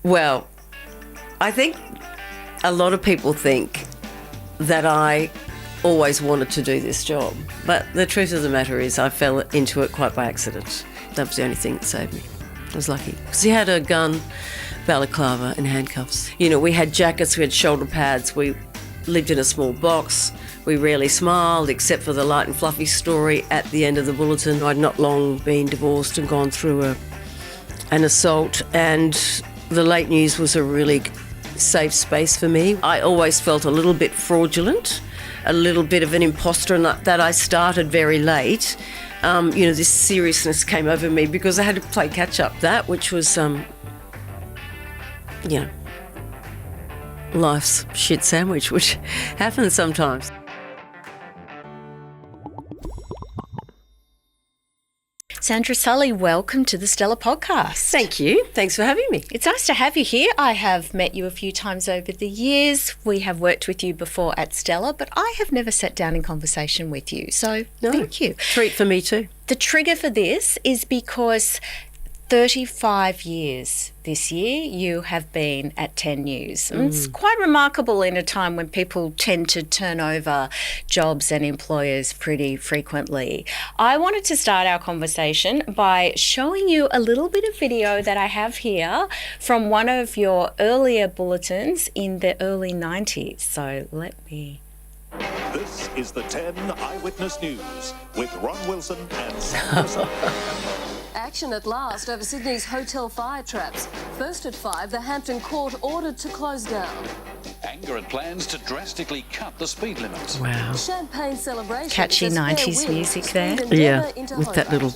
Well, I think a lot of people think that I always wanted to do this job, but the truth of the matter is I fell into it quite by accident. That was the only thing that saved me. I was lucky. Because he had a gun, balaclava and handcuffs. You know, we had jackets, we had shoulder pads, we lived in a small box. We rarely smiled except for the light and fluffy story at the end of the bulletin. I'd not long been divorced and gone through an assault, and the late news was a really safe space for me. I always felt a little bit fraudulent, a little bit of an imposter, and that I started very late. This seriousness came over me because I had to play catch up. That which was, life's shit sandwich, which happens sometimes. Sandra Sully, welcome to the Stella podcast. Thank you. Thanks for having me. It's nice to have you here. I have met you a few times over the years. We have worked with you before at Stella, but I have never sat down in conversation with you. So thank you. Treat for me too. The trigger for this is because 35 years this year you have been at 10 News. And it's quite remarkable in a time when people tend to turn over jobs and employers pretty frequently. I wanted to start our conversation by showing you a little bit of video that I have here from one of your earlier bulletins in the early 90s. So let me... This is the 10 Eyewitness News with Ron Wilson and Sandra Sully. Action at last over Sydney's hotel fire traps. First at 5, the Hampton Court ordered to close down. Anger at plans to drastically cut the speed limit. Wow. Champagne celebration. Catchy 90s music there. Yeah, with that little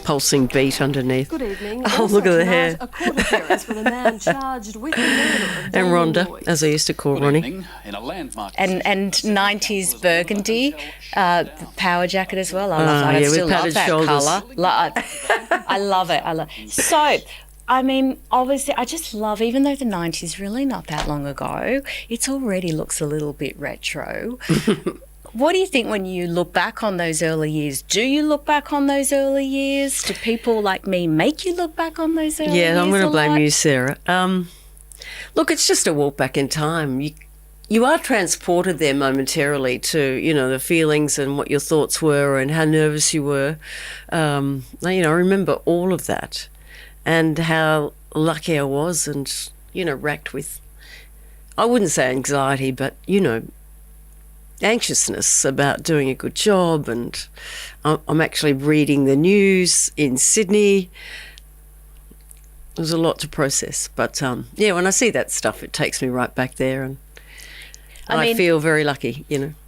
pulsing beat underneath. Good evening. Oh, Also look at the tonight, hair. A court appearance with a man charged with the murder of And Daniel Rhonda, Boyd. as I used to call Good Ronnie. evening. In a landmark And 90s burgundy power jacket as well. I love that. I yeah, with still love padded that shoulders. colour. I love it. So, I mean, obviously, I just love, even though the 90s really not that long ago, it already looks a little bit retro. What do you think when you look back on those early years? Do you look back on those early years? Do people like me make you look back on those early years? Yeah, I'm going to a blame lot? you, Sarah. Look, it's just a walk back in time. You are transported there momentarily to, the feelings and what your thoughts were and how nervous you were. I remember all of that and how lucky I was and, racked with, I wouldn't say anxiety, but, anxiousness about doing a good job. And I'm actually reading the news in Sydney. There's a lot to process. But, when I see that stuff, it takes me right back there. And I feel very lucky,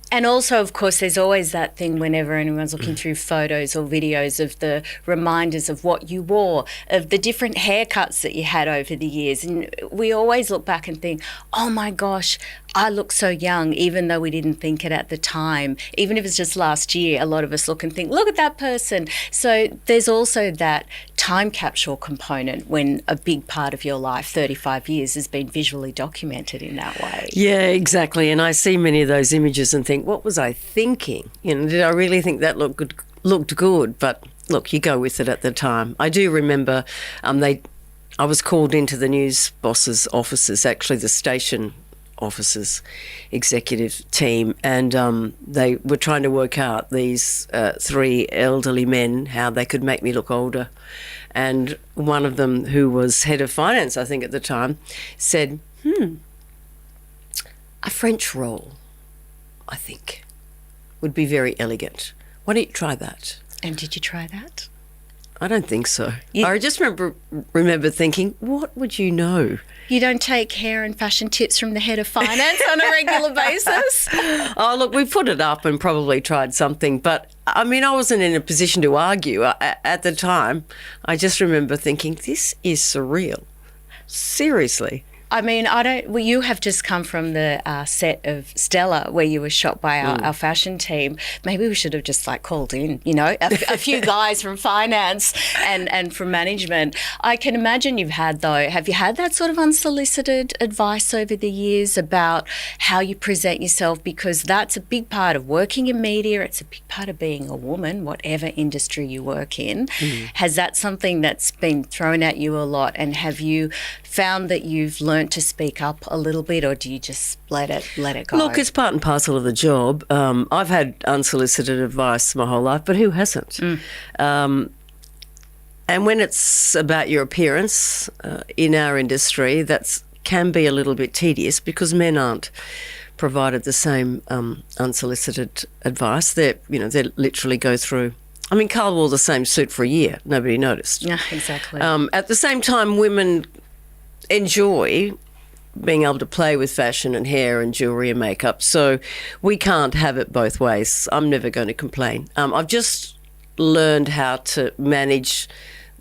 And also, of course, there's always that thing whenever anyone's looking through photos or videos of the reminders of what you wore, of the different haircuts that you had over the years. And we always look back and think, oh my gosh, I look so young, even though we didn't think it at the time. Even if it's just last year, a lot of us look and think, look at that person. So there's also that time capsule component when a big part of your life, 35 years, has been visually documented in that way. Yeah, exactly. And I see many of those images and think, what was I thinking? Did I really think that looked good? But look, you go with it at the time. I do remember I was called into the news boss's offices, actually the station offices executive team, and they were trying to work out these 3 elderly men, how they could make me look older. And one of them, who was head of finance, I think at the time, said, a French roll, I think, would be very elegant. Why don't you try that? And did you try that? I don't think so. I just remember thinking, what would you know? You don't take hair and fashion tips from the head of finance on a regular basis? Oh, look, we put it up and probably tried something, but I wasn't in a position to argue at the time. I just remember thinking, this is surreal. Seriously. I mean, well, you have just come from the set of Stella where you were shot by our fashion team. Maybe we should have just called in, a few guys from finance and from management. I can imagine have you had that sort of unsolicited advice over the years about how you present yourself? Because that's a big part of working in media. It's a big part of being a woman, whatever industry you work in. Has that something that's been thrown at you a lot? And have you found that you've learned to speak up a little bit, or do you just let it go? Look, it's part and parcel of the job. I've had unsolicited advice my whole life, but who hasn't? And when it's about your appearance in our industry, that can be a little bit tedious because men aren't provided the same unsolicited advice. They literally go through. I mean, Carl wore the same suit for a year. Nobody noticed. Yeah, exactly. At the same time, women enjoy being able to play with fashion and hair and jewellery and makeup. So we can't have it both ways. I'm never going to complain. I've just learned how to manage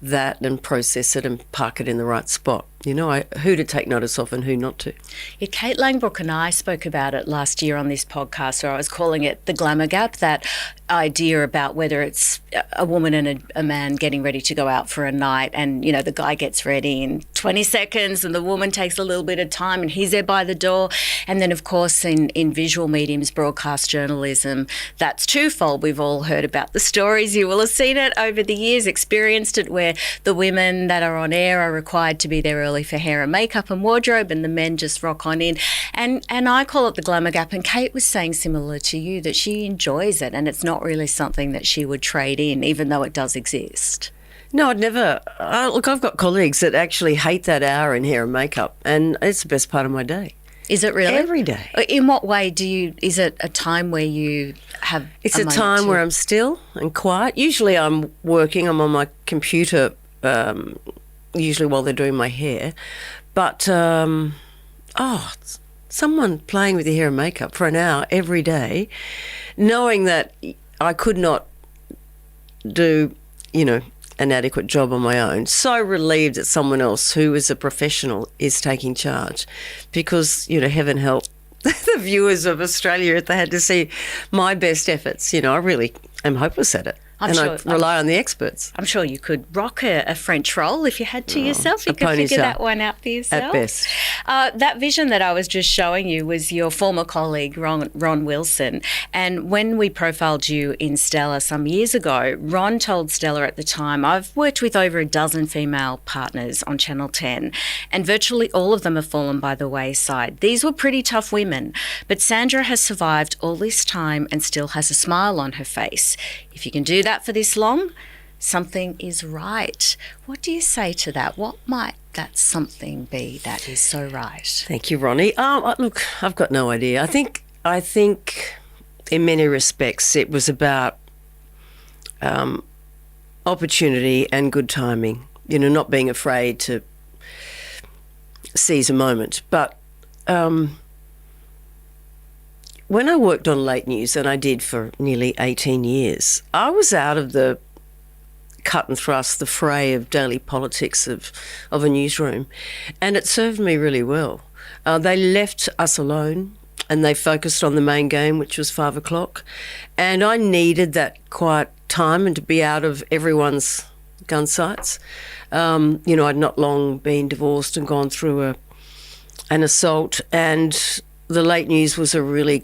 that and process it and park it in the right spot. Who to take notice of and who not to. Yeah, Kate Langbrook and I spoke about it last year on this podcast, or I was calling it the glamour gap, that idea about whether it's a woman and a man getting ready to go out for a night and, the guy gets ready in 20 seconds and the woman takes a little bit of time and he's there by the door. And then, of course, in visual mediums, broadcast journalism, that's twofold. We've all heard about the stories. You will have seen it over the years, experienced it, where the women that are on air are required to be there early for hair and makeup and wardrobe, and the men just rock on in. And I call it the glamour gap. And Kate was saying similar to you that she enjoys it and it's not really something that she would trade in, even though it does exist. No, I'd never. Look, I've got colleagues that actually hate that hour in hair and makeup, and it's the best part of my day. Is it really? Every day. In what way is it a time where you have It's a time where I'm still and quiet. Usually I'm working, I'm on my computer, usually while they're doing my hair. But, someone playing with your hair and makeup for an hour every day, knowing that I could not do, an adequate job on my own. So relieved that someone else who is a professional is taking charge, because, heaven help the viewers of Australia if they had to see my best efforts. I really am hopeless at it. I rely on the experts. I'm sure you could rock a French roll if you had to yourself. You could figure that one out for yourself. At best. That vision that I was just showing you was your former colleague, Ron Wilson. And when we profiled you in Stella some years ago, Ron told Stella at the time, I've worked with over a dozen female partners on Channel 10, and virtually all of them have fallen by the wayside. These were pretty tough women, but Sandra has survived all this time and still has a smile on her face. If you can do that for this long, something is right. What do you say to that? What might that something be that is so right? Thank you, Ronnie. Look, I've got no idea. I think in many respects it was about opportunity and good timing, not being afraid to seize a moment. But when I worked on late news, and I did for nearly 18 years, I was out of the cut and thrust, the fray of daily politics of a newsroom, and it served me really well. They left us alone and they focused on the main game, which was 5 o'clock, and I needed that quiet time and to be out of everyone's gun sights. I'd not long been divorced and gone through an assault, and the late news was a really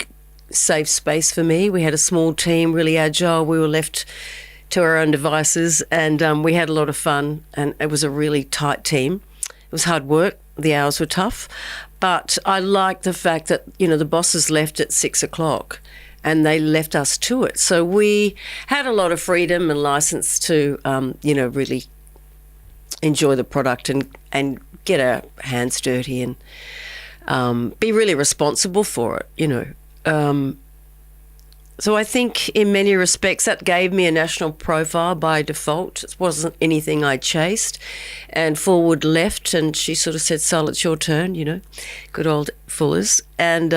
safe space for me. We had a small team, really agile. We were left to our own devices, and we had a lot of fun, and it was a really tight team. It was hard work. The hours were tough, but I liked the fact that, the bosses left at 6 o'clock and they left us to it. So we had a lot of freedom and license to, really enjoy the product and get our hands dirty and be really responsible for it, So I think in many respects that gave me a national profile by default. It wasn't anything I chased. And Forward left and she sort of said, Sol, it's your turn, good old Fullers. And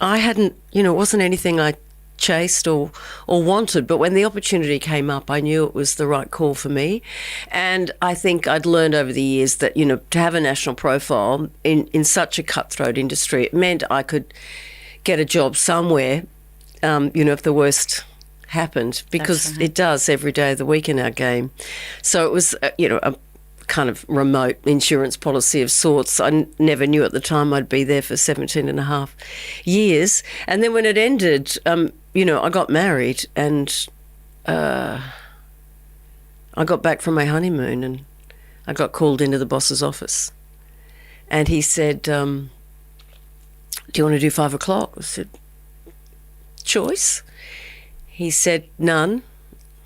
I hadn't, it wasn't anything I chased or wanted, but when the opportunity came up, I knew it was the right call for me. And I think I'd learned over the years that, you know, to have a national profile in such a cutthroat industry, it meant I could get a job somewhere, you know, if the worst happened, because it does every day of the week in our game. So it was, you know, a kind of remote insurance policy of sorts. I never knew at the time I'd be there for 17 and a half years. And then when it ended, you know, I got married and I got back from my honeymoon and I got called into the boss's office. And he said, do you want to do 5 o'clock? I said, choice? He said, none.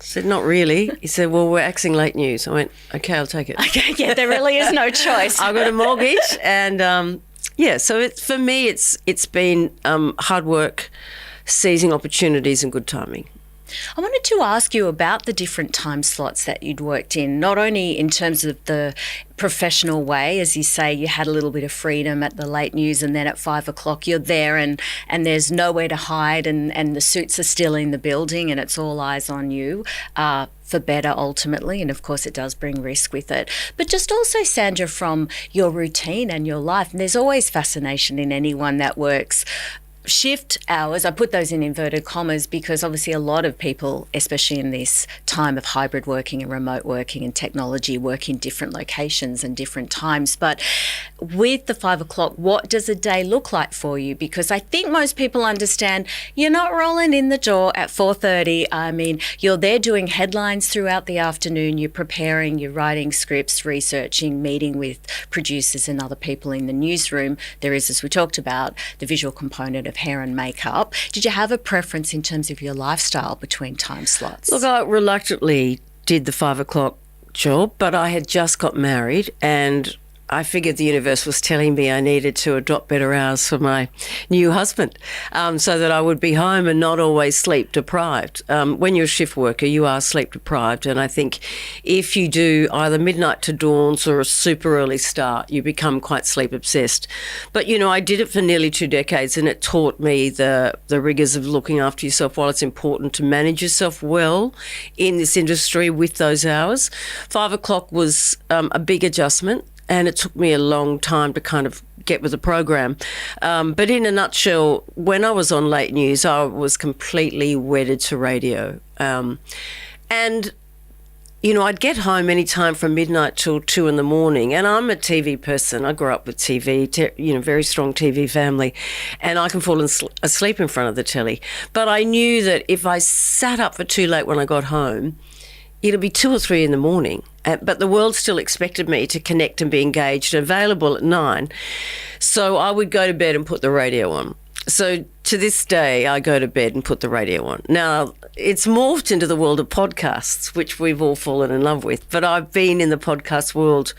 I said, not really. He said, well, we're axing late news. I went, okay, I'll take it. Okay, yeah, there really is no choice. I've got a mortgage and, yeah, so for me it's been hard work, seizing opportunities and good timing. I wanted to ask you about the different time slots that you'd worked in, not only in terms of the professional way, as you say, you had a little bit of freedom at the late news and then at 5 o'clock you're there and there's nowhere to hide and the suits are still in the building and it's all eyes on you. For better ultimately, and of course it does bring risk with it. But just also, Sandra, from your routine and your life, and there's always fascination in anyone that works shift hours. I put those in inverted commas because obviously a lot of people, especially in this time of hybrid working and remote working and technology, work in different locations and different times. But with the 5 o'clock, what does a day look like for you? Because I think most people understand you're not rolling in the door at 4:30. I mean, you're there doing headlines throughout the afternoon. You're preparing, you're writing scripts, researching, meeting with producers and other people in the newsroom. There is, as we talked about, the visual component of hair and makeup. Did you have a preference in terms of your lifestyle between time slots? Look, I reluctantly did the 5 o'clock job, but I had just got married and I figured the universe was telling me I needed to adopt better hours for my new husband, so that I would be home and not always sleep deprived. When you're a shift worker, you are sleep deprived, and I think if you do either midnight to dawns or a super early start, you become quite sleep obsessed. But, you know, I did it for nearly 2 decades and it taught me the rigours of looking after yourself while it's important to manage yourself well in this industry with those hours. 5 o'clock was a big adjustment. And it took me a long time to kind of get with the program. But in a nutshell, when I was on late news, I was completely wedded to radio. And, you know, I'd get home any time from midnight till 2 in the morning. And I'm a TV person. I grew up with TV, you know, very strong TV family. And I can fall asleep in front of the telly. But I knew that if I sat up for too late when I got home, it'll be 2 or 3 in the morning. But the world still expected me to connect and be engaged and available at 9. So I would go to bed and put the radio on. So to this day, I go to bed and put the radio on. Now, it's morphed into the world of podcasts, which we've all fallen in love with. But I've been in the podcast world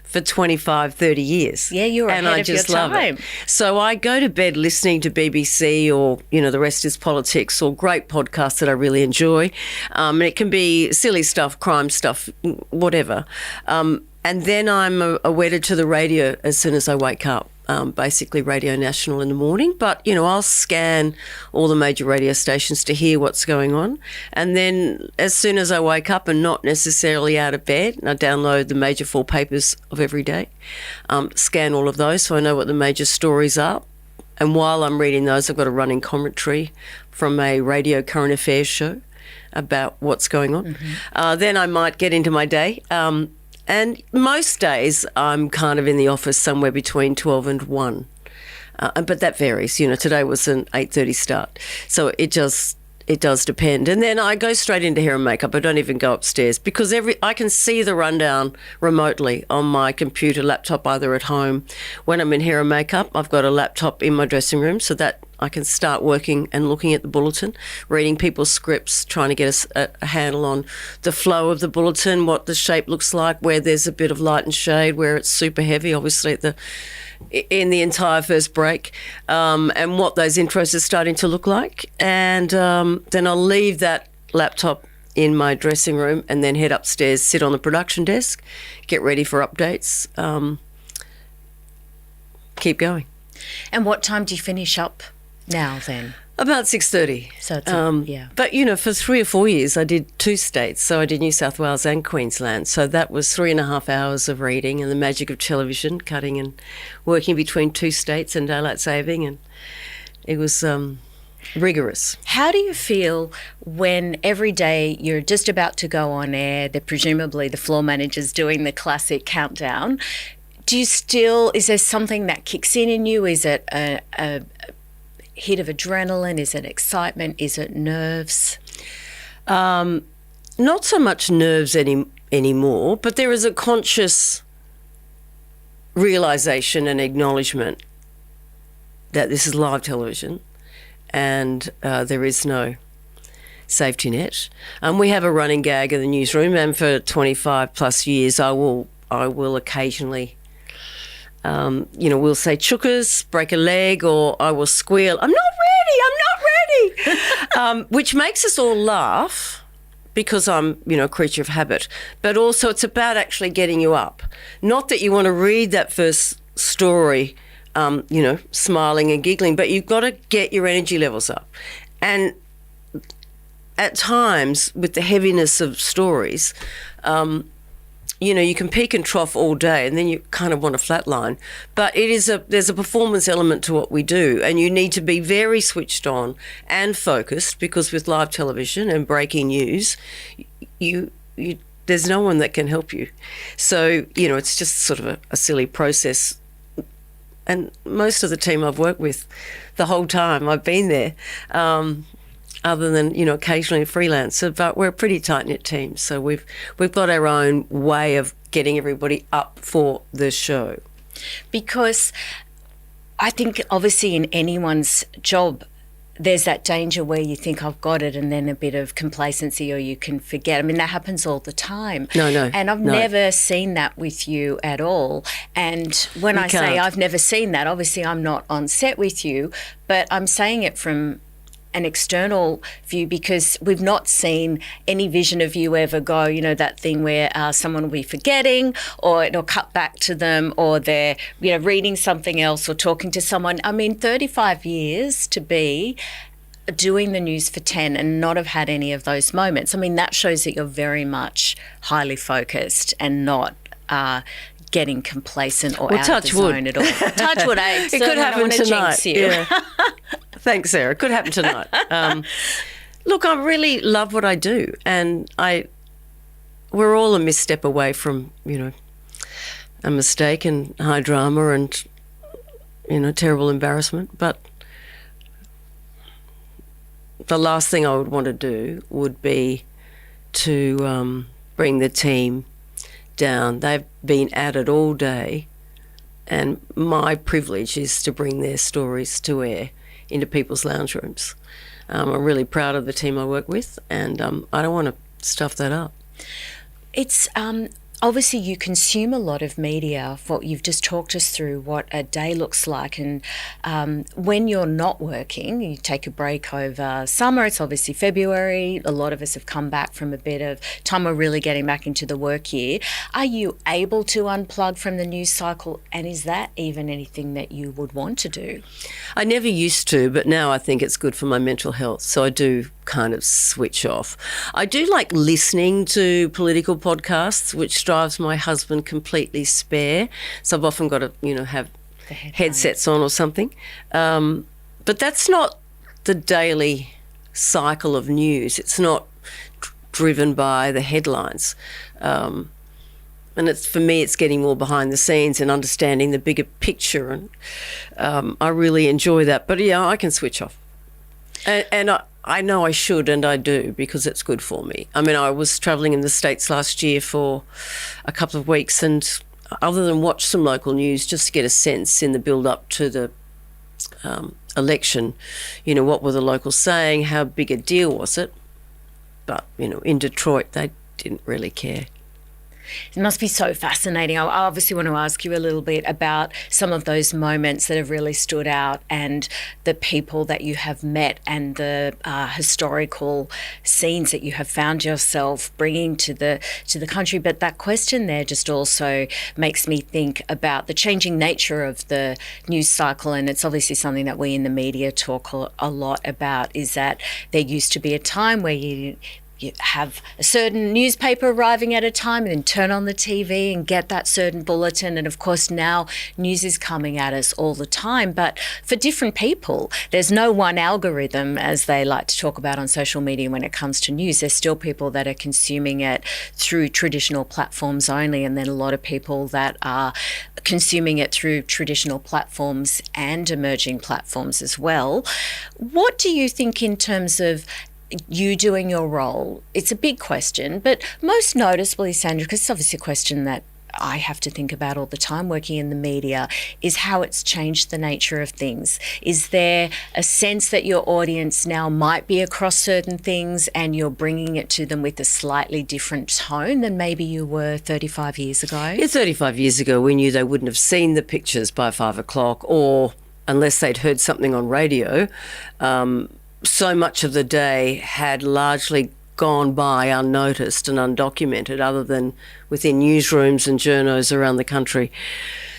for 25, 30 years. Yeah, you're ahead of your time. Love it. So I go to bed listening to BBC or, you know, The Rest is Politics or great podcasts that I really enjoy. And it can be silly stuff, crime stuff, whatever. And then I'm wedded to the radio as soon as I wake up. Basically Radio National in the morning. But, you know, I'll scan all the major radio stations to hear what's going on. And then as soon as I wake up and not necessarily out of bed, I download the major 4 papers of every day, scan all of those so I know what the major stories are. And while I'm reading those, I've got a running commentary from a radio current affairs show about what's going on. Mm-hmm. Then I might get into my day. And most days I'm kind of in the office somewhere between 12 and 1. But that varies. You know, today was an 8:30 start. So it does depend. And then I go straight into hair and makeup. I don't even go upstairs because I can see the rundown remotely on my computer, laptop, either at home. When I'm in hair and makeup, I've got a laptop in my dressing room so that I can start working and looking at the bulletin, reading people's scripts, trying to get a handle on the flow of the bulletin, what the shape looks like, where there's a bit of light and shade, where it's super heavy, obviously in the entire first break, and what those intros are starting to look like. And then I'll leave that laptop in my dressing room and then head upstairs, sit on the production desk, get ready for updates, keep going. And what time do you finish up now then? About 6:30. So it's yeah. But, for 3 or 4 years, I did 2 states. So I did New South Wales and Queensland. So that was 3.5 hours of reading and the magic of television, cutting and working between 2 states and daylight saving. And it was rigorous. How do you feel when every day you're just about to go on air, they're presumably the floor manager's doing the classic countdown? Is there something that kicks in you? Is it a hit of adrenaline? Is it excitement? Is it nerves? Not so much nerves anymore, but there is a conscious realisation and acknowledgement that this is live television and there is no safety net. We have a running gag in the newsroom, and for 25 plus years I will occasionally we'll say chookers, break a leg, or I will squeal, I'm not ready, which makes us all laugh because I'm, a creature of habit. But also it's about actually getting you up. Not that you want to read that first story, smiling and giggling, but you've got to get your energy levels up. And at times, with the heaviness of stories, you can peak and trough all day and then you kind of want to flatline. But there's a performance element to what we do, and you need to be very switched on and focused, because with live television and breaking news, there's no one that can help you. So, it's just sort of a silly process. And most of the team I've worked with the whole time I've been there, other than, occasionally a freelancer, but we're a pretty tight-knit team. So we've got our own way of getting everybody up for the show. Because I think obviously in anyone's job, there's that danger where you think I've got it and then a bit of complacency, or you can forget. I mean, that happens all the time. No. And I've never seen that with you at all. And when I say I've never seen that, obviously I'm not on set with you, but I'm saying it from an external view, because we've not seen any vision of you ever go, that thing where someone will be forgetting, or it'll cut back to them, or they're, reading something else or talking to someone. I mean, 35 years to be doing the news for 10 and not have had any of those moments. I mean, that shows that you're very much highly focused and not getting complacent or out of the zone at all. Touch wood, eh? It could happen tonight. Jinx you. Yeah. Thanks, Sarah. It could happen tonight. Look, I really love what I do, and we're all a misstep away from, a mistake and high drama and, terrible embarrassment. But the last thing I would want to do would be to bring the team down. They've been at it all day, and my privilege is to bring their stories to air into people's lounge rooms. I'm really proud of the team I work with, and I don't want to stuff that up. It's obviously you consume a lot of media. What you've just talked us through what a day looks like, and when you're not working, you take a break over summer. It's obviously February. A lot of us have come back from a bit of time. We're really getting back into the work year. Are you able to unplug from the news cycle, and is that even anything that you would want to do? I never used to, but now I think it's good for my mental health, so I do kind of switch off. I do like listening to political podcasts, which drives my husband completely spare. So I've often got to, have headsets on or something. But that's not the daily cycle of news. It's not driven by the headlines. And for me, it's getting more behind the scenes and understanding the bigger picture. And I really enjoy that. But, yeah, I can switch off. And I know I should, and I do, because it's good for me. I mean, I was travelling in the States last year for a couple of weeks, and other than watch some local news just to get a sense in the build-up to the election, what were the locals saying, how big a deal was it? But, in Detroit, they didn't really care. It must be so fascinating. I obviously want to ask you a little bit about some of those moments that have really stood out and the people that you have met and the historical scenes that you have found yourself bringing to the country. But that question there just also makes me think about the changing nature of the news cycle, and it's obviously something that we in the media talk a lot about, is that there used to be a time where you have a certain newspaper arriving at a time and then turn on the TV and get that certain bulletin. And of course now news is coming at us all the time. But for different people, there's no one algorithm, as they like to talk about on social media when it comes to news. There's still people that are consuming it through traditional platforms only, and then a lot of people that are consuming it through traditional platforms and emerging platforms as well. What do you think in terms of you doing your role? It's a big question, but most noticeably, Sandra, because it's obviously a question that I have to think about all the time working in the media, is how it's changed the nature of things. Is there a sense that your audience now might be across certain things and you're bringing it to them with a slightly different tone than maybe you were 35 years ago? Yeah, 35 years ago, we knew they wouldn't have seen the pictures by 5 o'clock, or unless they'd heard something on radio. So much of the day had largely gone by unnoticed and undocumented, other than within newsrooms and journos around the country.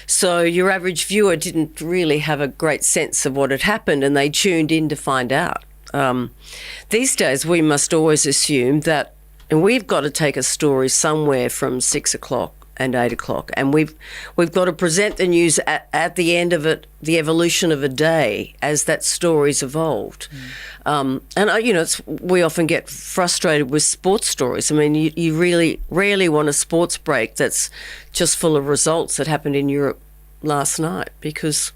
So your average viewer didn't really have a great sense of what had happened, and they tuned in to find out. These days, we must always assume that, and we've got to take a story somewhere from 6 o'clock and 8 o'clock, and we've got to present the news at the end of it, the evolution of a day as that story's evolved. We often get frustrated with sports stories. I mean, you really rarely want a sports break that's just full of results that happened in Europe last night, because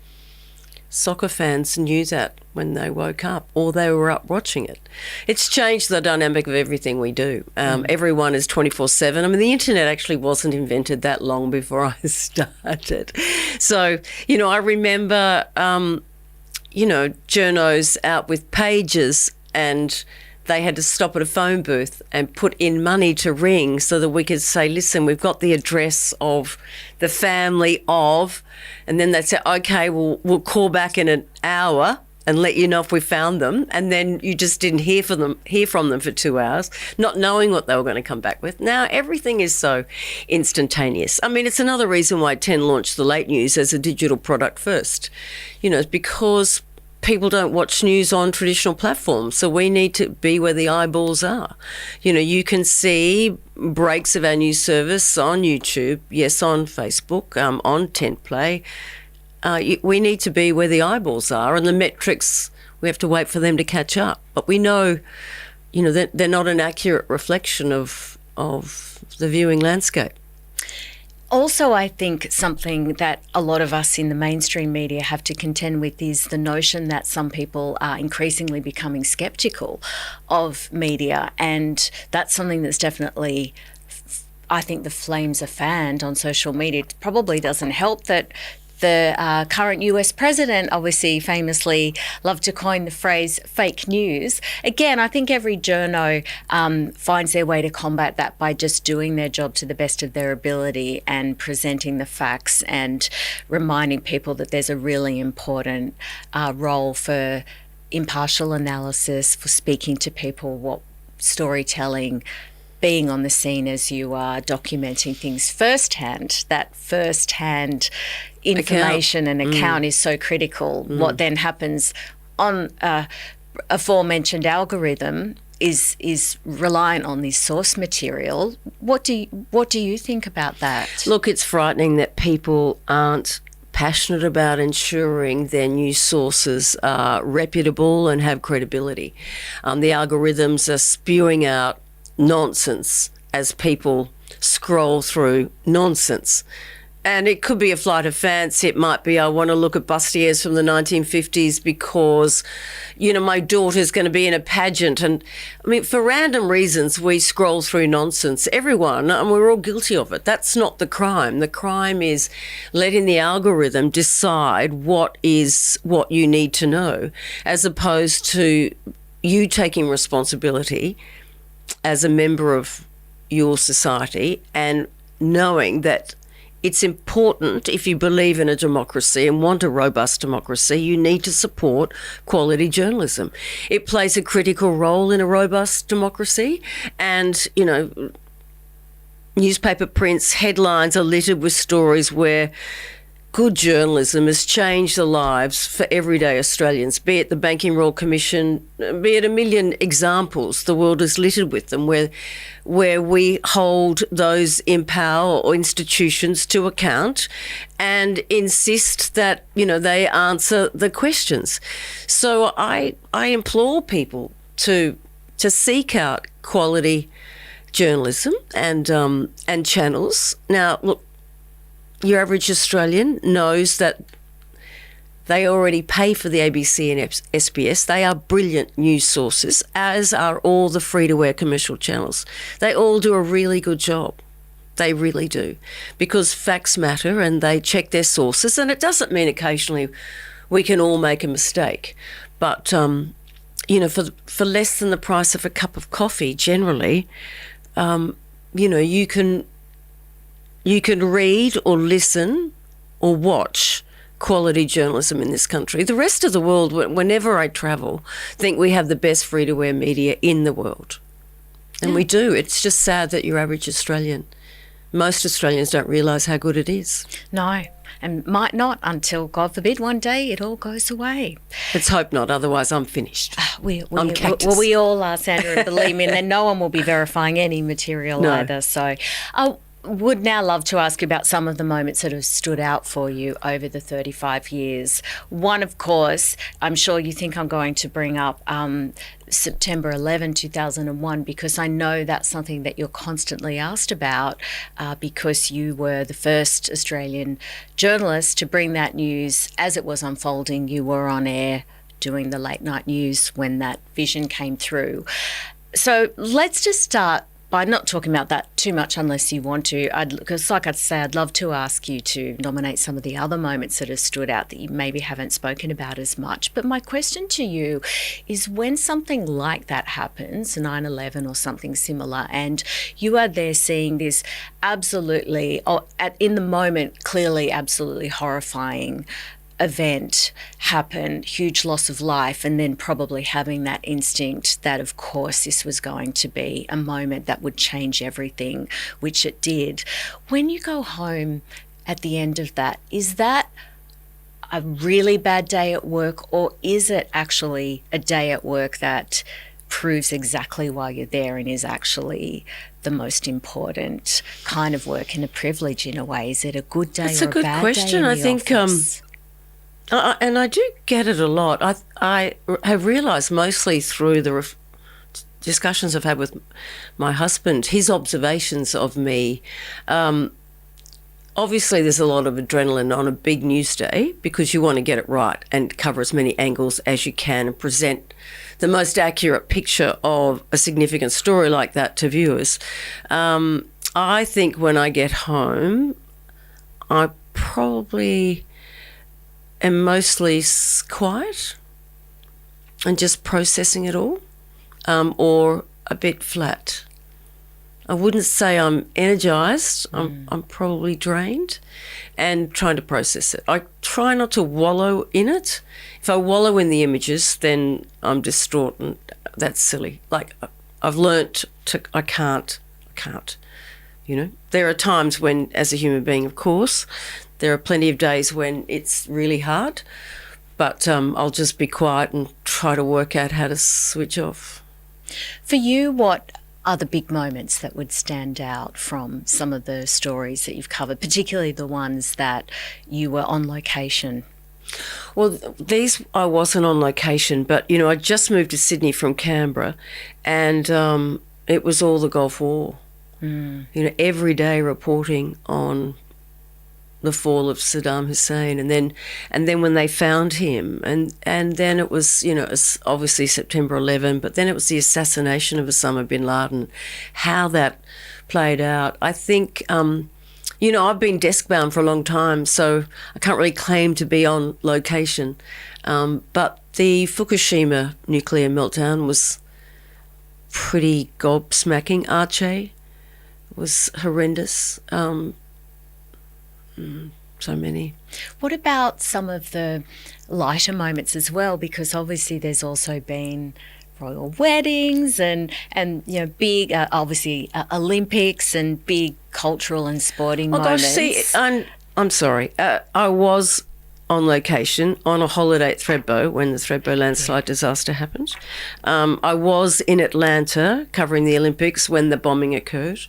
soccer fans knew that when they woke up, or they were up watching it. It's changed the dynamic of everything we do. Everyone is 24/7. I mean, the internet actually wasn't invented that long before I started. So, I remember, journos out with pages, and they had to stop at a phone booth and put in money to ring so that we could say, listen, we've got the address of the family of, and then they'd say, okay, we'll call back in an hour and let you know if we found them. And then you just didn't hear from them for 2 hours, not knowing what they were going to come back with. Now everything is so instantaneous. I mean, it's another reason why 10 launched the late news as a digital product first. It's because people don't watch news on traditional platforms, so we need to be where the eyeballs are. You can see breaks of our news service on YouTube, yes, on Facebook, on 10 Play. We need to be where the eyeballs are, and the metrics, we have to wait for them to catch up. But we know, that they're not an accurate reflection of the viewing landscape. Also, I think something that a lot of us in the mainstream media have to contend with is the notion that some people are increasingly becoming sceptical of media, and that's something that's definitely, I think, the flames are fanned on social media. It probably doesn't help that the current US president obviously famously loved to coin the phrase fake news. Again, I think every journo finds their way to combat that by just doing their job to the best of their ability and presenting the facts and reminding people that there's a really important role for impartial analysis, for speaking to people, what storytelling, being on the scene as you are, documenting things firsthand. That firsthand information and account is so critical. What then happens on aforementioned algorithm is reliant on this source material. What do you think about that? Look, it's frightening that people aren't passionate about ensuring their news sources are reputable and have credibility. The algorithms are spewing out nonsense as people scroll through nonsense. And it could be a flight of fancy. It might be, I want to look at bustiers from the 1950s because, my daughter's going to be in a pageant. And I mean, for random reasons, we scroll through nonsense. Everyone, and we're all guilty of it. That's not the crime. The crime is letting the algorithm decide what is what you need to know, as opposed to you taking responsibility as a member of your society and knowing that it's important, if you believe in a democracy and want a robust democracy, you need to support quality journalism. It plays a critical role in a robust democracy, and, you know, newspaper prints, headlines are littered with stories where good journalism has changed the lives for everyday Australians, be it the Banking Royal Commission, be it a million examples. The world is littered with them, where we hold those in power or institutions to account and insist that, you know, they answer the questions. So I implore people to seek out quality journalism and channels. Now, look, your average Australian knows that they already pay for the ABC and SBS. They are brilliant news sources, as are all the free-to-air commercial channels. They all do a really good job. They really do, because facts matter and they check their sources. And it doesn't mean occasionally we can all make a mistake, but you know, for less than the price of a cup of coffee, generally, you know, you can read or listen or watch quality journalism in this country. The rest of the world, whenever I travel, think we have the best free-to-air media in the world. And we do. It's just sad that your average Australian, most Australians don't realise how good it is. No, and might not until, God forbid, one day it all goes away. Let's hope not, otherwise I'm finished. I'm cactus. Well, we all are, Sandra, and believe me, and then no one will be verifying any material either. So would now love to ask you about some of the moments that have stood out for you over the 35 years. One, of course, I'm sure you think I'm going to bring up September 11, 2001, because I know that's something that you're constantly asked about, because you were the first Australian journalist to bring that news as it was unfolding. You were on air doing the late night news when that vision came through. So let's just start by not talking about that too much unless you want to, because like I'd say, I'd love to ask you to nominate some of the other moments that have stood out that you maybe haven't spoken about as much. But my question to you is, when something like that happens, 9/11 or something similar, and you are there seeing this absolutely, in the moment, clearly absolutely horrifying event happen, huge loss of life, and then probably having that instinct that, of course, this was going to be a moment that would change everything, which it did. When you go home at the end of that, is that a really bad day at work, or is it actually a day at work that proves exactly why you're there and is actually the most important kind of work and a privilege in a way? Is it a good day That's or a good bad question. day in I the think office? and I do get it a lot. I have realised, mostly through the discussions I've had with my husband, his observations of me. Obviously, there's a lot of adrenaline on a big news day because you want to get it right and cover as many angles as you can and present the most accurate picture of a significant story like that to viewers. I think when I get home, I probably am mostly quiet and just processing it all, or a bit flat. I wouldn't say I'm energised. I'm probably drained and trying to process it. I try not to wallow in it. If I wallow in the images, then I'm distraught, and that's silly. Like, I've learnt to, I can't, you know. There are times when, as a human being, of course, there are plenty of days when it's really hard, but I'll just be quiet and try to work out how to switch off. For you, what are the big moments that would stand out from some of the stories that you've covered, particularly the ones that you were on location? Well, these I wasn't on location, but, you know, I just moved to Sydney from Canberra, and it was all the Gulf War. You know, every day reporting on the fall of Saddam Hussein, and then when they found him, and then it was, you know, obviously September 11, but then it was the assassination of Osama bin Laden, how that played out. I think, you know, I've been desk-bound for a long time, so I can't really claim to be on location, but the Fukushima nuclear meltdown was pretty gobsmacking. Aceh was horrendous. So many. What about some of the lighter moments as well? Because obviously there's also been royal weddings and big, obviously Olympics and big cultural and sporting moments. Gosh, see, I'm sorry. I was on location on a holiday at Thredbo when the Thredbo landslide disaster happened. I was in Atlanta covering the Olympics when the bombing occurred.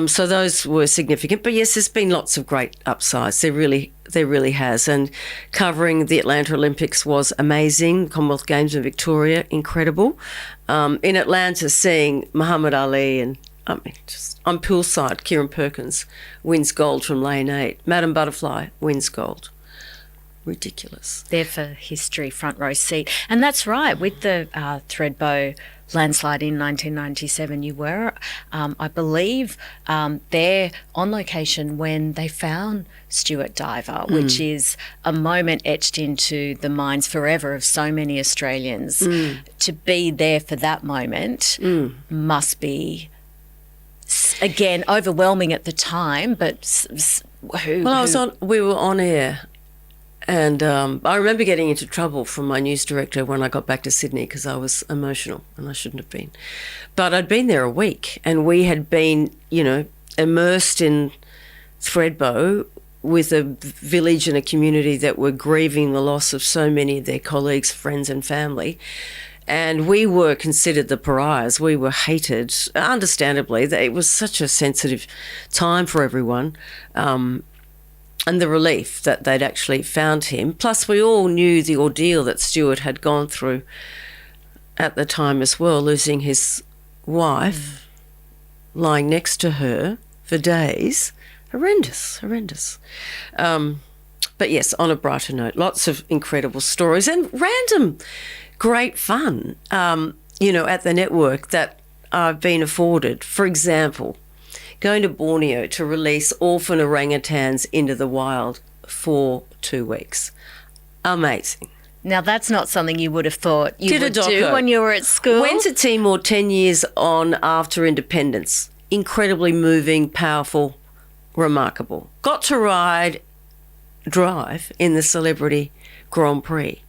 So those were significant. But yes, there's been lots of great upsides. There really has. And covering the Atlanta Olympics was amazing. Commonwealth Games in Victoria, incredible. In Atlanta, seeing Muhammad Ali and on poolside, Kieran Perkins wins gold from lane 8. Madam Butterfly wins gold. Ridiculous. There for history, front row seat. And that's right, with the Thredbo landslide in 1997, you were, I believe, there on location when they found Stuart Diver, which is a moment etched into the minds forever of so many Australians. To be there for that moment must be, again, overwhelming at the time, but we were on air. And I remember getting into trouble from my news director when I got back to Sydney because I was emotional and I shouldn't have been. But I'd been there a week and we had been, immersed in Thredbo with a village and a community that were grieving the loss of so many of their colleagues, friends and family. And we were considered the pariahs. We were hated, understandably. It was such a sensitive time for everyone. And the relief that they'd actually found him. Plus, we all knew the ordeal that Stuart had gone through at the time as well, losing his wife, lying next to her for days. Horrendous. But yes, on a brighter note, lots of incredible stories and random great fun, at the network that I've been afforded. For example, going to Borneo to release orphan orangutans into the wild for 2 weeks. Amazing. Now, that's not something you would have thought you Did a would do doco. when you were at school. Went to Timor 10 years on after independence. Incredibly moving, powerful, remarkable. Got to drive in the Celebrity Grand Prix.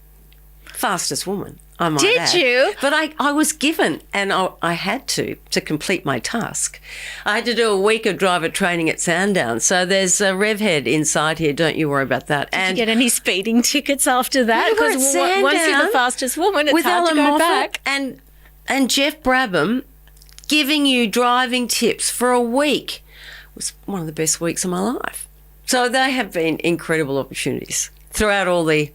Fastest woman, I might add. Did you? But I was given, and I had to complete my task. I had to do a week of driver training at Sandown. So there's a rev head inside here. Don't you worry about that. Did you get any speeding tickets after that? We were at Because once you're Sandown the fastest woman, it's with hard Alan to go Moffat back. and Jeff Brabham giving you driving tips for a week. It was one of the best weeks of my life. So they have been incredible opportunities throughout all the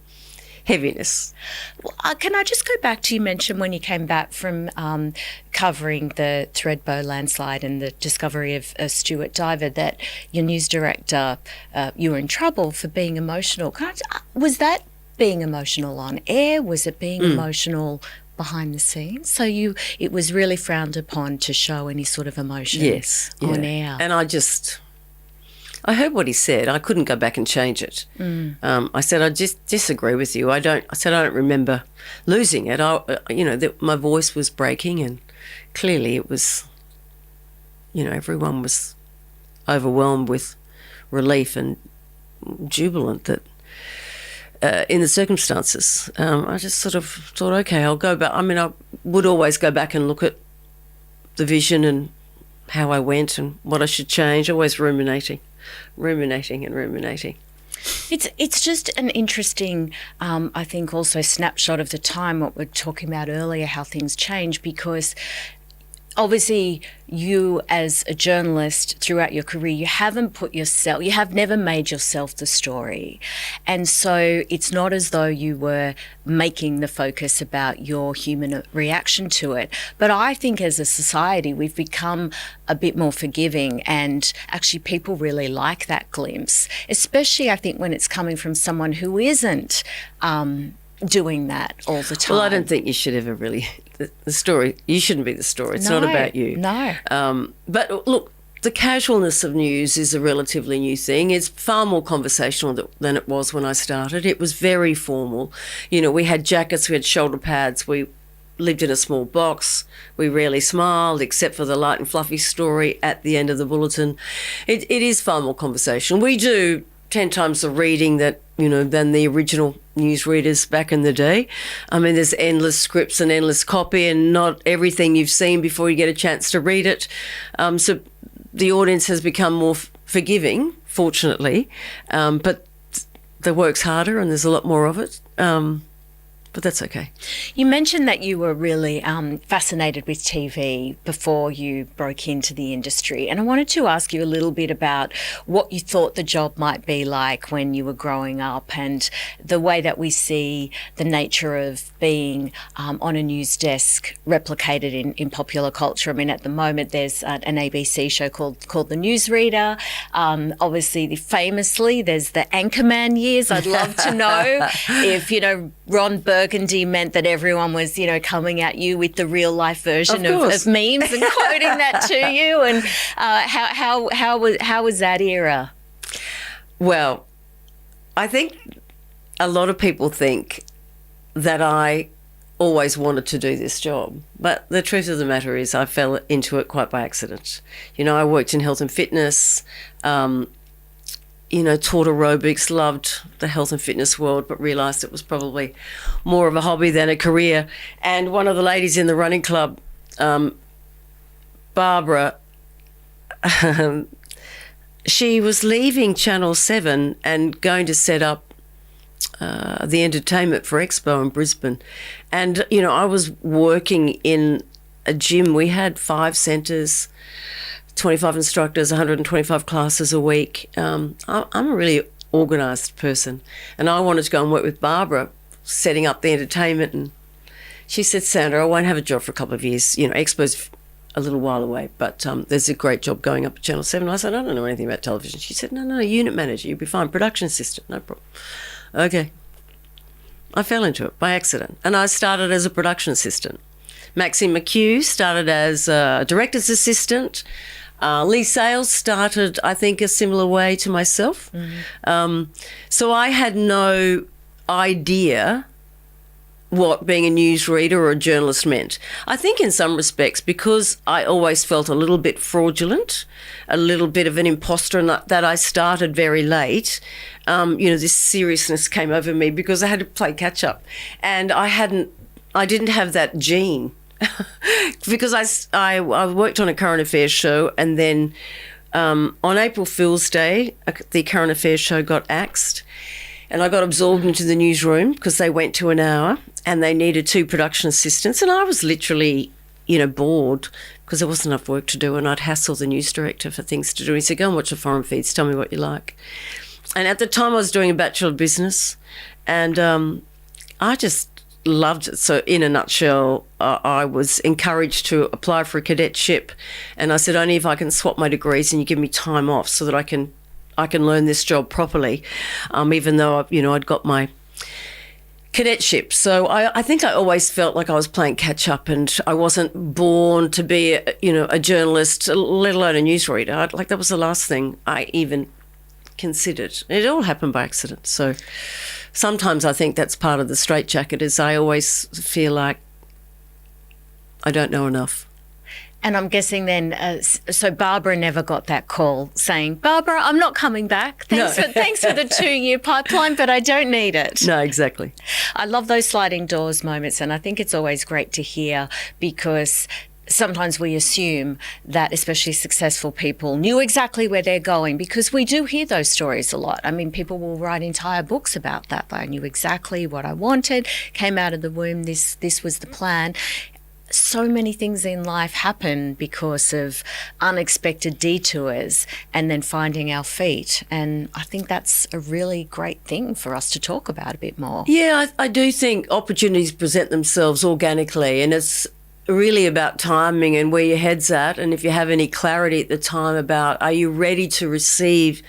heaviness. Well, can I just go back to, you mentioned when you came back from covering the Thredbo landslide and the discovery of Stuart Diver, that your news director, you were in trouble for being emotional. Was that being emotional on air? Was it being emotional behind the scenes? So it was really frowned upon to show any sort of emotion on air. And I heard what he said. I couldn't go back and change it. I said, I just disagree with you. I don't remember losing it. My voice was breaking and clearly it was, everyone was overwhelmed with relief and jubilant that in the circumstances. I just sort of thought, okay, I'll go back. I mean, I would always go back and look at the vision and how I went and what I should change, always ruminating. It's just an interesting, I think, also snapshot of the time, what we're talking about earlier, how things change, because obviously you as a journalist throughout your career, you have never made yourself the story. And so it's not as though you were making the focus about your human reaction to it. But I think as a society, we've become a bit more forgiving, and actually people really like that glimpse, especially I think when it's coming from someone who isn't doing that all the time. Well, I don't think you should ever really... The story, you shouldn't be the story. It's not about you. No. But look, the casualness of news is a relatively new thing. It's far more conversational than it was when I started. It was very formal. We had jackets, we had shoulder pads, we lived in a small box. We rarely smiled, except for the light and fluffy story at the end of the bulletin. It is far more conversation. We do 10 times the reading that, than the original newsreaders back in the day. I mean, there's endless scripts and endless copy, and not everything you've seen before you get a chance to read it. So the audience has become more forgiving, fortunately, but the work's harder and there's a lot more of it. But that's okay. You mentioned that you were really fascinated with TV before you broke into the industry. And I wanted to ask you a little bit about what you thought the job might be like when you were growing up, and the way that we see the nature of being on a news desk replicated in popular culture. I mean, at the moment, there's an ABC show called The Newsreader. Obviously, famously, there's the Anchorman years. I'd love to know if, Ron Burgundy meant that everyone was, coming at you with the real life version of memes and quoting that to you. And how was that era? Well, I think a lot of people think that I always wanted to do this job, but the truth of the matter is I fell into it quite by accident. I worked in health and fitness, taught aerobics, loved the health and fitness world, but realised it was probably more of a hobby than a career. And one of the ladies in the running club, Barbara, she was leaving Channel 7 and going to set up the entertainment for Expo in Brisbane. And, I was working in a gym. We had 5 centres, 25 instructors, 125 classes a week. I'm a really organised person, and I wanted to go and work with Barbara setting up the entertainment. And she said, Sandra, I won't have a job for a couple of years. Expo's a little while away, but there's a great job going up at Channel 7. I said, I don't know anything about television. She said, no, unit manager, you'll be fine. Production assistant, no problem. Okay. I fell into it by accident, and I started as a production assistant. Maxine McHugh started as a director's assistant. Lee Sales started, I think, a similar way to myself. Mm-hmm. So I had no idea what being a newsreader or a journalist meant. I think in some respects, because I always felt a little bit fraudulent, a little bit of an imposter, and that I started very late, this seriousness came over me because I had to play catch up. And I didn't have that gene. Because I worked on a current affairs show, and then on April Fool's Day, the current affairs show got axed, and I got absorbed into the newsroom because they went to an hour and they needed 2 production assistants, and I was literally, bored because there wasn't enough work to do, and I'd hassle the news director for things to do. He said, go and watch the foreign feeds, tell me what you like. And at the time I was doing a Bachelor of Business, and I just loved it. So in a nutshell, I was encouraged to apply for a cadetship, and I said, only if I can swap my degrees and you give me time off so that I can learn this job properly, even though I'd got my cadetship. So I think I always felt like I was playing catch up, and I wasn't born to be a journalist, let alone a newsreader. That was the last thing I even considered. It all happened by accident. So sometimes I think that's part of the straitjacket, is I always feel like I don't know enough. And I'm guessing then, so Barbara never got that call saying, Barbara, I'm not coming back. Thanks for the 2-year pipeline, but I don't need it. No, exactly. I love those sliding doors moments, and I think it's always great to hear, because sometimes we assume that especially successful people knew exactly where they're going, because we do hear those stories a lot. I mean, people will write entire books about that. I knew exactly what I wanted, came out of the womb, this was the plan. So many things in life happen because of unexpected detours and then finding our feet. And I think that's a really great thing for us to talk about a bit more. Yeah, I do think opportunities present themselves organically, and it's really about timing and where your head's at, and if you have any clarity at the time about, are you ready to receive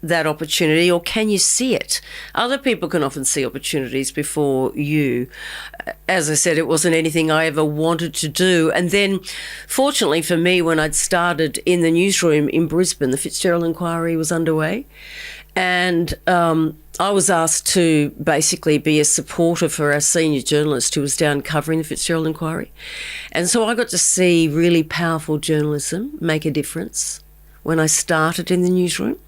that opportunity, or can you see it? Other people can often see opportunities before you. As I said, it wasn't anything I ever wanted to do. And then, fortunately for me, when I'd started in the newsroom in Brisbane, the Fitzgerald inquiry was underway. And I was asked to basically be a supporter for our senior journalist who was down covering the Fitzgerald inquiry. And so I got to see really powerful journalism make a difference when I started in the newsroom.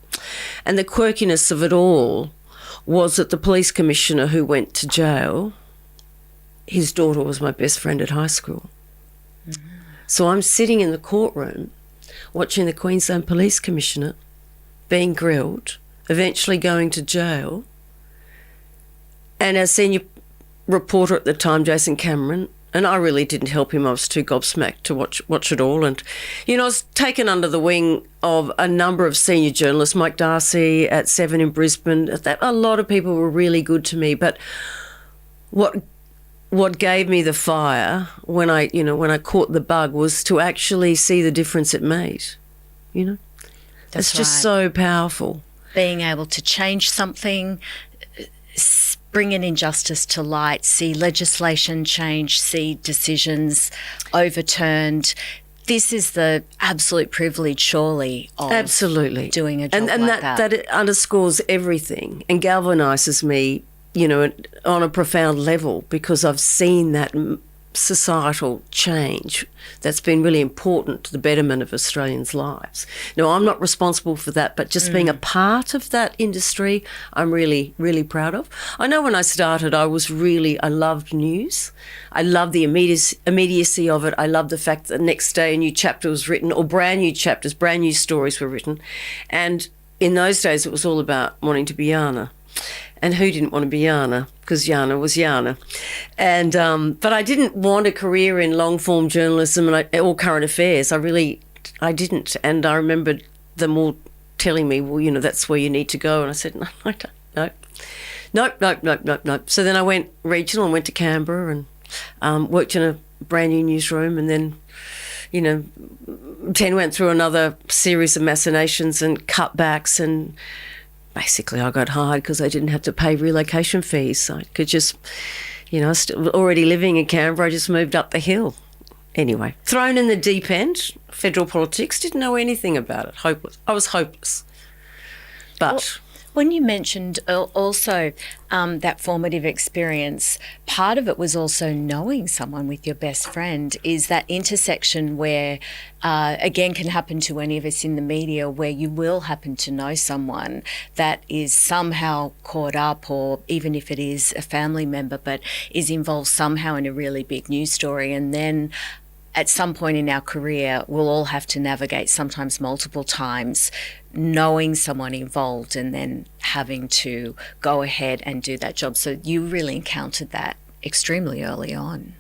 And the quirkiness of it all was that the police commissioner who went to jail, his daughter was my best friend at high school. Mm-hmm. So I'm sitting in the courtroom watching the Queensland Police Commissioner being grilled, eventually going to jail. And our senior reporter at the time, Jason Cameron, and I really didn't help him. I was too gobsmacked to watch it all. And, I was taken under the wing of a number of senior journalists, Mike Darcy at 7 in Brisbane. A lot of people were really good to me. But what gave me the fire when I caught the bug was to actually see the difference it made. It's just so powerful. Being able to change something, bring an injustice to light, see legislation change, see decisions overturned. This is the absolute privilege, surely, of absolutely doing a job and like that. And that underscores everything and galvanises me, on a profound level, because I've seen that societal change that's been really important to the betterment of Australians' lives. Now, I'm not responsible for that, but just being a part of that industry, I'm really, really proud of. I know when I started, I loved news. I loved the immediacy of it. I loved the fact that the next day a new chapter was written, or brand new chapters, brand new stories were written. And in those days, it was all about wanting to be Yana. And who didn't want to be Yana? Because Yana was Yana. And but I didn't want a career in long-form journalism or current affairs. I didn't. And I remembered them all telling me, well, that's where you need to go. And I said, no, I don't. Nope. So then I went regional and went to Canberra and worked in a brand new newsroom. And then, 10 went through another series of machinations and cutbacks, and basically I got hired because I didn't have to pay relocation fees. I could just, already living in Canberra, I just moved up the hill. Anyway, thrown in the deep end, federal politics, didn't know anything about it, hopeless. I was hopeless. But when you mentioned also that formative experience, part of it was also knowing someone with your best friend, is that intersection where, again, can happen to any of us in the media, where you will happen to know someone that is somehow caught up, or even if it is a family member, but is involved somehow in a really big news story. And then at some point in our career, we'll all have to navigate, sometimes multiple times, knowing someone involved and then having to go ahead and do that job. So you really encountered that extremely early on.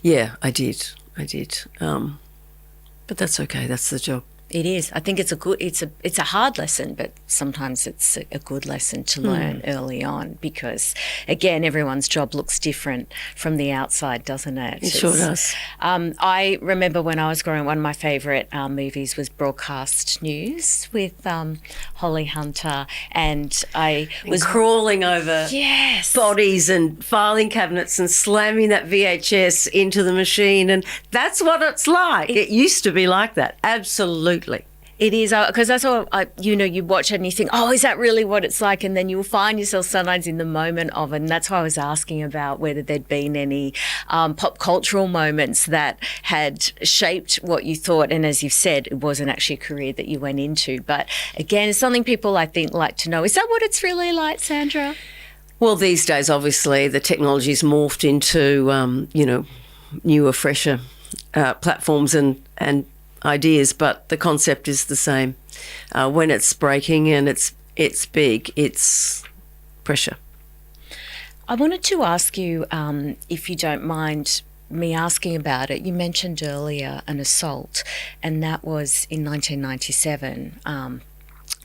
Yeah, I did. But that's okay. That's the job. It is. I think it's a hard lesson, but sometimes it's a good lesson to learn early on, because, again, everyone's job looks different from the outside, doesn't it? It sure does. I remember when I was growing, one of my favourite movies was Broadcast News with Holly Hunter, and I was crawling over bodies and filing cabinets and slamming that VHS into the machine, and that's what it's like. It used to be like that. Absolutely. It is, because that's all, you watch it and you think, oh, is that really what it's like? And then you'll find yourself sometimes in the moment of it. And that's why I was asking about whether there'd been any pop cultural moments that had shaped what you thought. And as you've said, it wasn't actually a career that you went into. But again, it's something people, I think, like to know. Is that what it's really like, Sandra? Well, these days, obviously, the technology's morphed into, newer, fresher platforms and ideas, but the concept is the same. When it's breaking and it's big, it's pressure. I wanted to ask you, if you don't mind me asking about it. You mentioned earlier an assault, and that was in 1997.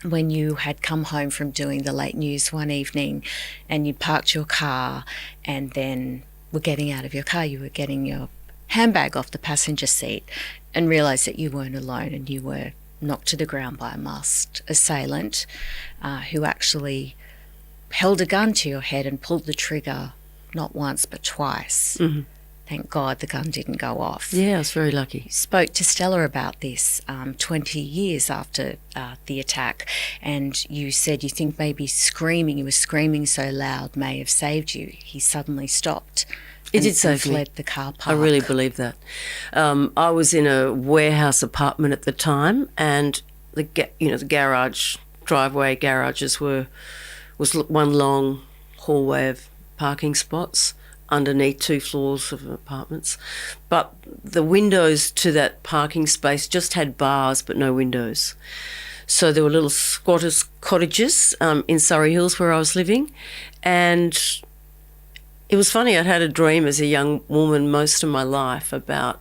When you had come home from doing the late news one evening, and you parked your car, and then were getting out of your car, you were getting your handbag off the passenger seat, and realised that you weren't alone, and you were knocked to the ground by a masked assailant who actually held a gun to your head and pulled the trigger not once but twice. Mm-hmm. Thank God the gun didn't go off. Yeah, I was very lucky. Spoke to Stella about this 20 years after the attack, and you said you think maybe you were screaming so loud may have saved you. He suddenly stopped. It did save me. Fled the car park. I really believe that. I was in a warehouse apartment at the time, and the garage driveway garages was one long hallway of parking spots underneath 2 floors of apartments, but the windows to that parking space just had bars but no windows. So there were little squatters' cottages in Surrey Hills where I was living, and it was funny. I'd had a dream as a young woman most of my life about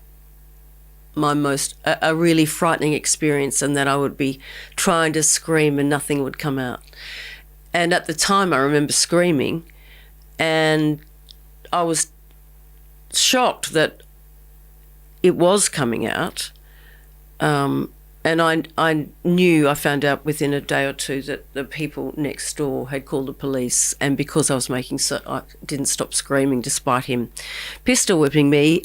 a really frightening experience, and that I would be trying to scream and nothing would come out. And at the time I remember screaming, and I was shocked that it was coming out. And I found out within a day or two that the people next door had called the police, and because I was I didn't stop screaming despite him pistol whipping me,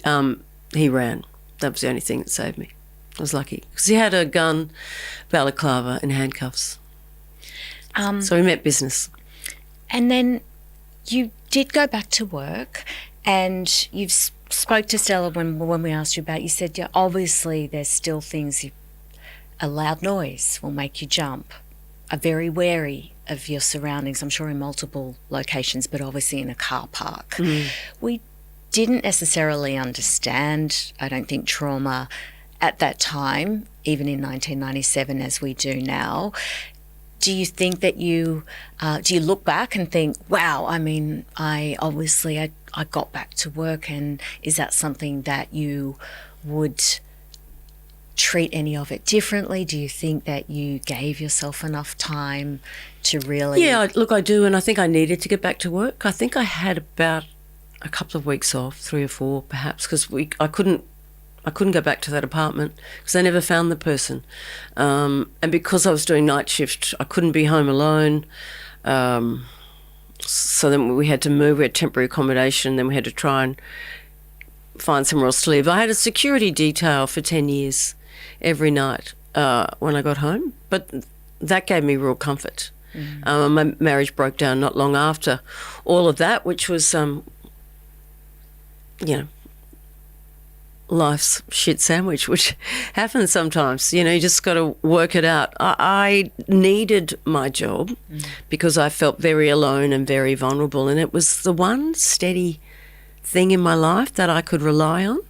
he ran. That was the only thing that saved me. I was lucky because he had a gun, balaclava and handcuffs. So we met business. And then you did go back to work, and you've spoke to Stella when we asked you about it. You said, yeah, obviously there's still things, a loud noise will make you jump, are very wary of your surroundings, I'm sure in multiple locations, but obviously in a car park. We didn't necessarily understand, I don't think, trauma at that time, even in 1997, as we do now. Do you think that do you look back and think, wow, I mean, I got back to work, and is that something that you would treat any of it differently? Do you think that you gave yourself enough time to really... Yeah, look, I do, and I think I needed to get back to work. I think I had about a couple of weeks off, 3 or 4 perhaps, because I couldn't go back to that apartment because I never found the person. And because I was doing night shift, I couldn't be home alone. So then we had to move. We had temporary accommodation. Then we had to try and find somewhere else to live. I had a security detail for 10 years every night when I got home, but that gave me real comfort. My marriage broke down not long after all of that, which was, life's shit sandwich, which happens sometimes. You just got to work it out. I needed my job because I felt very alone and very vulnerable, and it was the one steady thing in my life that I could rely on,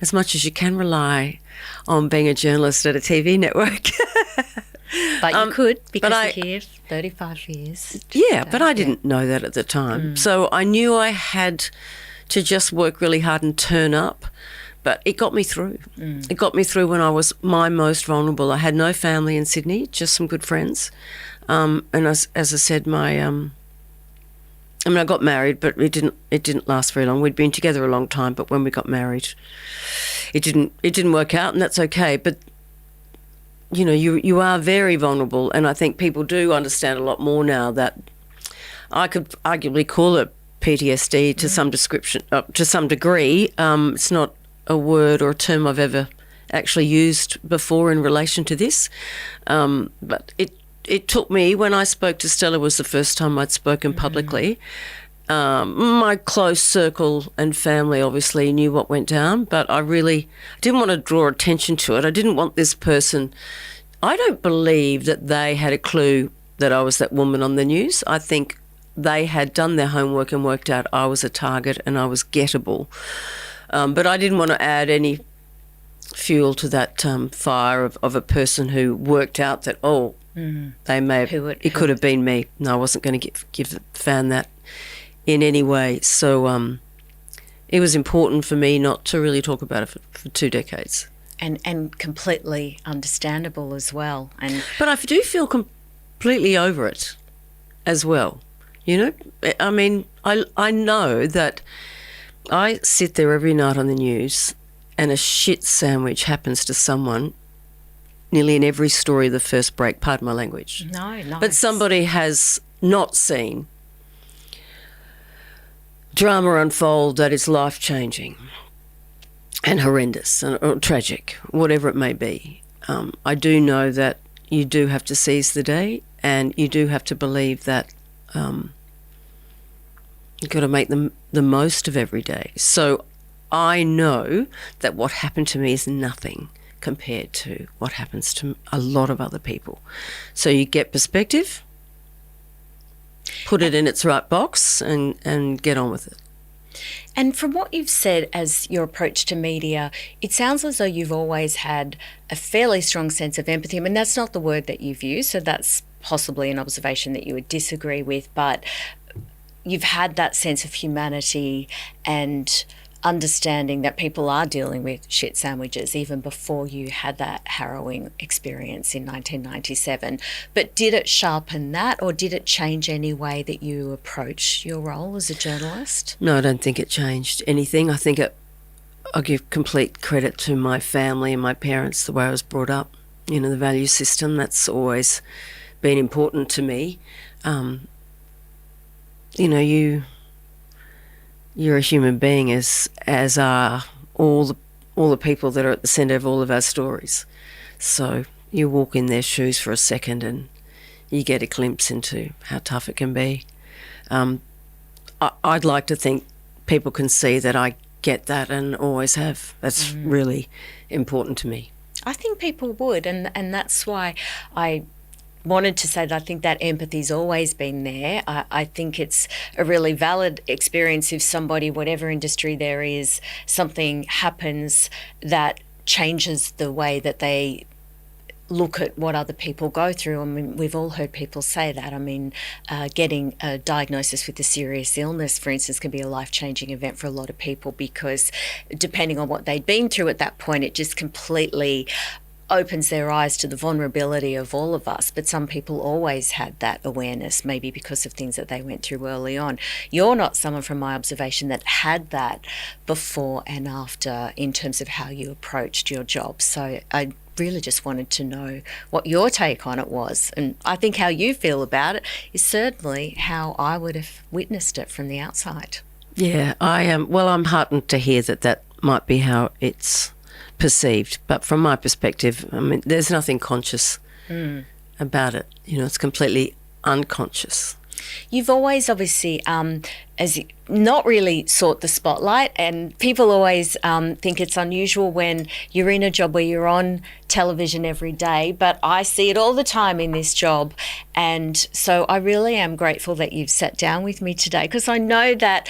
as much as you can rely on being a journalist at a TV network. But you could, because you're here 35 years. Yeah, but I didn't know that at the time. So I knew I had to just work really hard and turn up. But it got me through. It got me through when I was my most vulnerable. I had no family in Sydney, just some good friends. And as I said, I got married, but it didn't last very long. We'd been together a long time, but when we got married, it didn't work out, and that's okay. But you are very vulnerable, and I think people do understand a lot more now that I could arguably call it PTSD to some description, to some degree. It's not a word or a term I've ever actually used before in relation to this, but it took me, when I spoke to Stella was the first time I'd spoken publicly. My close circle and family obviously knew what went down, but I really didn't want to draw attention to it. I didn't want this person... I don't believe that they had a clue that I was that woman on the news. I think they had done their homework and worked out I was a target and I was gettable. But I didn't want to add any fuel to that fire of a person who worked out that, they may have, it could have been me. No, I wasn't going to give the fan that in any way. So it was important for me not to really talk about it for 2 decades. And completely understandable as well. But I do feel completely over it as well. I mean, I know that I sit there every night on the news and a shit sandwich happens to someone nearly in every story of the first break, pardon my language. No. But somebody has not seen drama unfold that is life-changing. and horrendous or tragic, whatever it may be. I do know that you do have to seize the day, and you do have to believe that you've got to make the most of every day. So I know that what happened to me is nothing compared to what happens to a lot of other people. So you get perspective, put it in its right box, and get on with it. And from what you've said as your approach to media, it sounds as though you've always had a fairly strong sense of empathy. I mean, that's not the word that you've used, so that's possibly an observation that you would disagree with, but you've had that sense of humanity and understanding that people are dealing with shit sandwiches even before you had that harrowing experience in 1997. But did it sharpen that, or did it change any way that you approach your role as a journalist? No, I don't think it changed anything. I think I give complete credit to my family and my parents, the way I was brought up. You know, the value system, that's always been important to me. You know, you're a human being, as are all the people that are at the centre of all of our stories. So you walk in their shoes for a second and you get a glimpse into how tough it can be. I'd like to think people can see that I get that and always have. That's really important to me. I think people would, and that's why I wanted to say that I think that empathy's always been there. I think it's a really valid experience if somebody, whatever industry there is, something happens that changes the way that they look at what other people go through. I mean, we've all heard people say that. I mean, getting a diagnosis with a serious illness, for instance, can be a life-changing event for a lot of people, because depending on what they'd been through at that point, it just completely opens their eyes to the vulnerability of all of us. But some people always had that awareness, maybe because of things that they went through early on. You're not someone, from my observation, that had that before and after in terms of how you approached your job. So I really just wanted to know what your take on it was. And I think how you feel about it is certainly how I would have witnessed it from the outside. Yeah, I am. Well, I'm heartened to hear that might be how it's perceived, but from my perspective, I mean, there's nothing conscious about it. You know, it's completely unconscious. You've always obviously not really sought the spotlight, and people always think it's unusual when you're in a job where you're on television every day, but I see it all the time in this job. And so I really am grateful that you've sat down with me today, because I know that,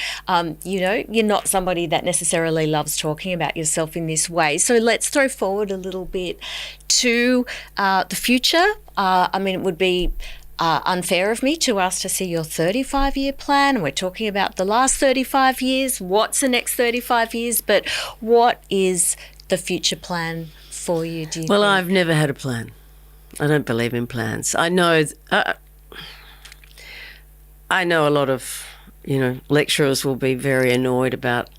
you're not somebody that necessarily loves talking about yourself in this way. So let's throw forward a little bit to the future. I mean, it would be unfair of me to ask to see your 35-year plan. We're talking about the last 35 years. What's the next 35 years? But what is the future plan for you, do you think? I've never had a plan. I don't believe in plans. I know a lot of, lecturers will be very annoyed about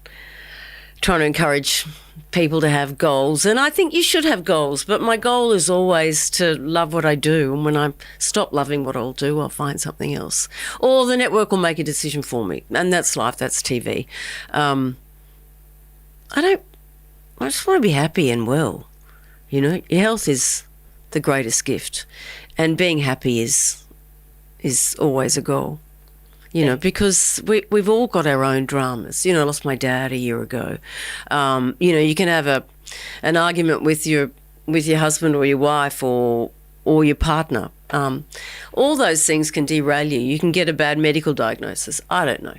trying to encourage people to have goals, and I think you should have goals, but my goal is always to love what I do, and when I stop loving what I'll do, I'll find something else, or the network will make a decision for me, and that's life, that's TV. I just want to be happy and well. Your health is the greatest gift, and being happy is always a goal. Because we've all got our own dramas. I lost my dad a year ago. You can have an argument with your husband or your wife or your partner. All those things can derail you. You can get a bad medical diagnosis. I don't know.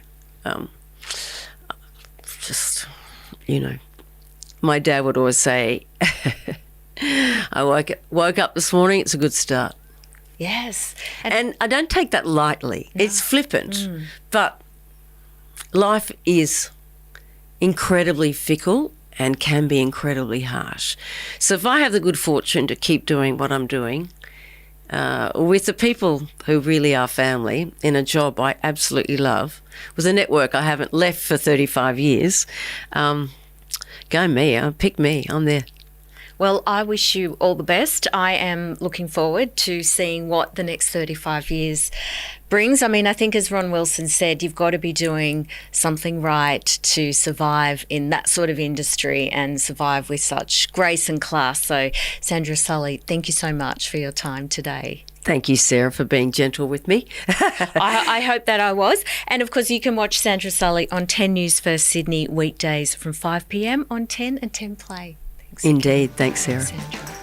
My dad would always say, I woke up this morning, it's a good start. Yes. And I don't take that lightly. No. It's flippant. But life is incredibly fickle and can be incredibly harsh. So if I have the good fortune to keep doing what I'm doing with the people who really are family, in a job I absolutely love, with a network I haven't left for 35 years, go me, pick me, I'm there. Well, I wish you all the best. I am looking forward to seeing what the next 35 years brings. I mean, I think as Ron Wilson said, you've got to be doing something right to survive in that sort of industry and survive with such grace and class. So, Sandra Sully, thank you so much for your time today. Thank you, Sarah, for being gentle with me. I hope that I was. And of course, you can watch Sandra Sully on 10 News First Sydney weekdays from 5 p.m. on 10 and 10 Play. Thanks. Indeed. Thanks, Sarah. Sandra.